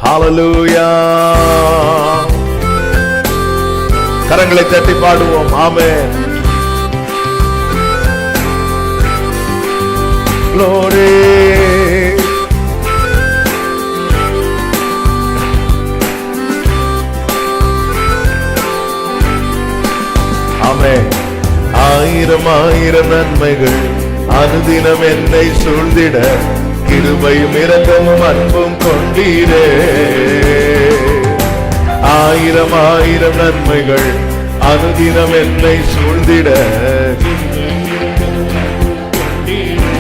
ஹல்லேலூயா. கரங்களை தட்டி பாடுவோம். ஆமென். Glory. ஆமென். ஆயிரம் ஆயிரம் நன்மைகள் அனுதினம் என்னை சூழ்ந்திட கிருபையும் இரக்கமும் அன்பும் கொண்டீரே. ஆயிரம் ஆயிரம் நன்மைகள் அனுதினம் என்னை சூழ்ந்திட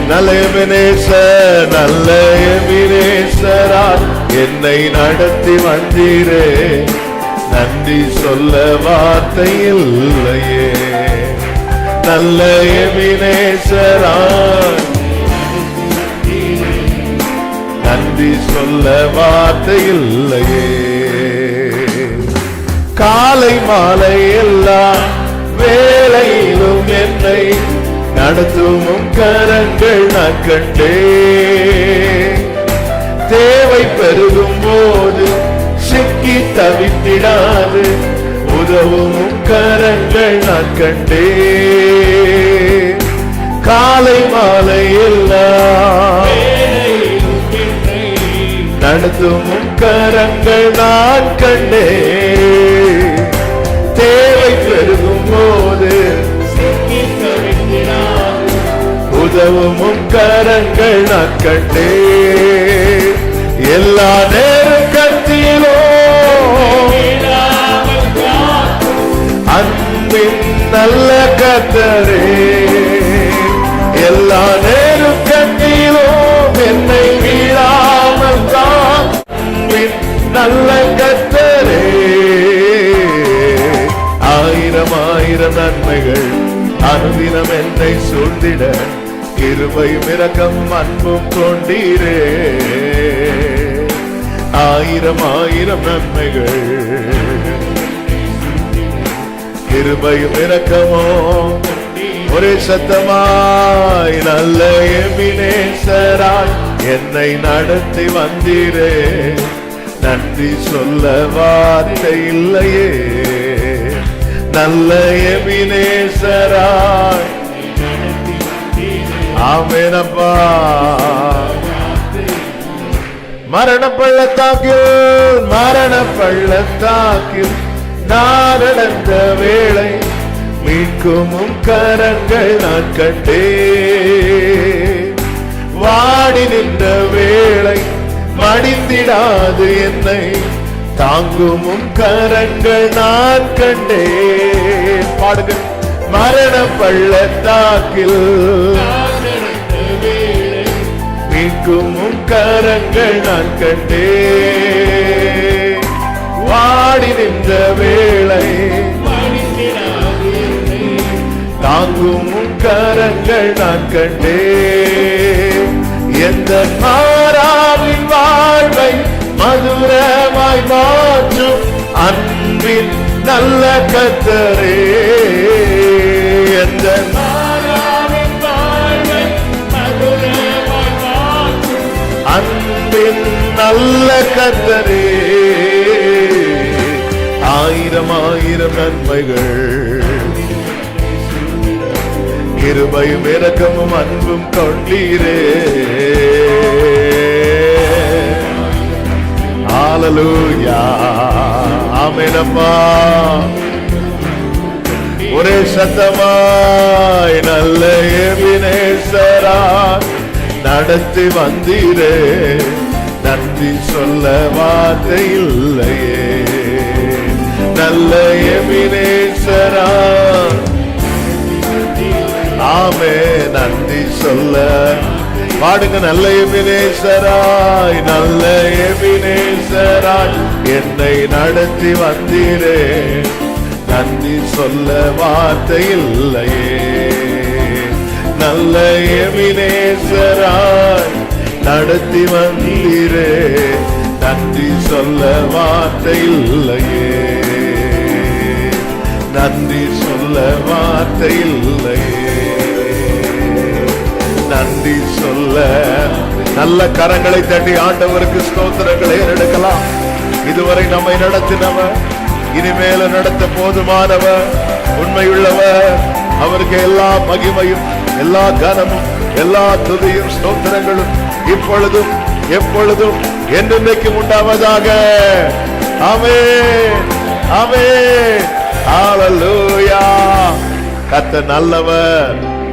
நல்ல எபினேசர், நல்ல எபினேசரால் என்னை நடத்தி வந்தீரே. நன்றி சொல்ல வார்த்தை இல்லையே. நல்ல எபினேசரால் நன்றி சொல்ல வார்த்தை இல்லையே. காலை மாலை எல்லா வேளையிலும் என்னை நடத்தும் கரங்கள் நான் கண்டே. தேவை பெருகும் போது சிக்கி தவித்திடாது உதவும் கரங்கள் நான் கண்டே. காலை மாலை எல்லாம் நடத்தும் கரங்கள் நான் கண்டே. தேவை பெருகும் போது உதவும் கரங்கள் நான் கண்டே. எல்லா நேரத்திலோ அன்பின் நல்ல கர்த்தரே. எல்லா நேரத்திலோ என்னை வீழாமல் அன்பின் நல்ல கர்த்தரே. ஆயிரம் ஆயிரம் நன்மைகள் அனுதினம் என்னை சூழ்ந்திட கிருபையும் இரக்கம் அன்பும் கொண்டீரே. ஆயிரம் ஆயிரம் நன்மைகள் கிருபையும் இரக்கமோ ஒரே சத்தமாய் நல்ல எபினேசராய் என்னை நடத்தி வந்தீரே. நன்றி சொல்ல வார்த்தை இல்லையே. நல்ல எபினேசராய். ஆமென் அப்பா. மரண பள்ளத்தாக்கில் நான் நடந்த வேளை மீட்கும் கரங்கள் நான் கண்டே. வாடி நின்ற வேளை மடிந்திடாது என்னை தாங்கும் கரங்கள் நான் கண்டே. பாடுங்க. மரண பள்ளத்தாக்கில் மீட்கும் கரங்கள் நான் கண்டே. வாடி நின்ற வேளை தாங்கும் கரங்கள் நான் கண்டே. எந்த மாறாவின் வாழ்வை மதுரமாய் மாற்றும் அன்பின் நல்ல கர்த்தரே. எந்த மாறாவின் வாழ்வை மதுரமாய் மாற்றும் அன்பின் நல்ல கர்த்தரே. ஆயிரம் ஆயிரம் நன்மைகள் கிருபையும் இரக்கமும் அன்பும் கொண்டீரே. ஹல்லேலூயா. ஆமென் அப்பா. ஒரே சத்தமாய் நல்ல எபினேசராய் நடத்தி வந்தீரே. நன்றி சொல்ல வார்த்தை இல்லையே. நல்ல எபினேசராய். ஆமென். நன்றி சொல்ல பாடுங்க. நல்ல எபினேசராய், நல்ல எபினேசராய் என்னை நடத்தி வந்தீரே. நன்றி சொல்ல வார்த்தை இல்லையே. நல்ல எபினேசராய் நடத்தி வந்தீரே. நன்றி சொல்ல வார்த்தை இல்லையே. நன்றி சொல்ல வார்த்தை இல்லையே. நன்றி சொல்ல நல்ல கரங்களை தட்டி ஆண்டவருக்கு ஸ்தோத்திரங்களை எடுக்கலாம். இதுவரை நம்மை நடத்தினவர், இனிமேல நடத்த போதுமானவர், உண்மையுள்ளவர். அவருக்கு எல்லா மகிமையும், எல்லா கனமும், எல்லா துதியும், ஸ்தோத்திரங்களும் இப்பொழுதும் எப்பொழுதும் என்றென்றைக்கும் உண்டாவதாக. ஆமென், ஆமென், ஹல்லேலூயா. கர்த்தர் நல்லவர்.